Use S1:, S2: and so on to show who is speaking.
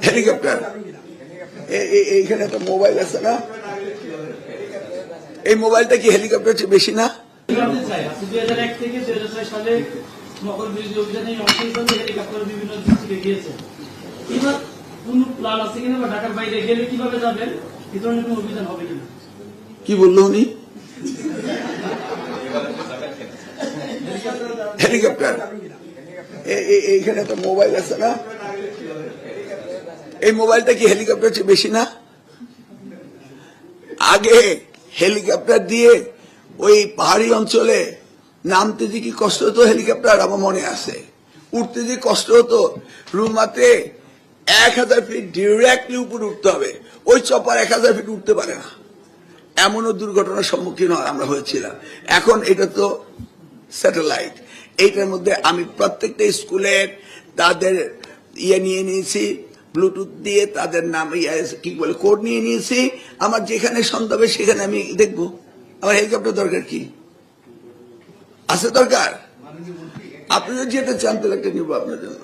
S1: Helicopter এইখানে তো mobile আছে না, এই মোবাইলটা কি হেলিকপ্টার চেয়ে বেশি না?
S2: 2001 থেকে 2006 সালে মকর বিরোধী অভিযানে অংশ হিসেবে হেলিকপ্টার বিভিন্ন ডিস্ট্রিক্টে গিয়েছে। এবার কোন প্ল্যান আছে কিনা বা ঢাকার বাইরে গেলে কিভাবে যাবেন, এই ধরনের কোন অভিযান হবে কিনা?
S1: কি বললো উনি? হেলিকপ্টার এইখানে তো মোবাইল আছে না, এই মোবাইলটা কি হেলিকপ্টার চেয়ে বেশি না? আগে হেলিকপ্টার দিয়ে ওই পাহাড়ি অঞ্চলে নামতে যে কি কষ্ট হতো, হেলিকপ্টার আমার মনে আছে, উঠতে যে কষ্ট হতো, রুমাতে 1000 ফিট ডিরেক্টলি উপরে উঠতে হবে, ওই চপার 1000 ফিট উঠতে পারে না, এমনও দুর্ঘটনার সম্মুখীন আমরা হয়েছিলাম। এখন এটা তো স্যাটেলাইট, এইটার মধ্যে আমি প্রত্যেকটা স্কুলের তাদের নিয়ে নিয়েছি, ব্লুটুথ দিয়ে তাদের নাম কি বলে কোড নিয়ে নিয়েছি, আমার যেখানে সন্দেহ হবে সেখানে আমি দেখবো। আমার হেলিকপ্টার দরকার কি আছে? দরকার আপনি যদি যেটা চান তাহলে একটা নিবো আপনার জন্য।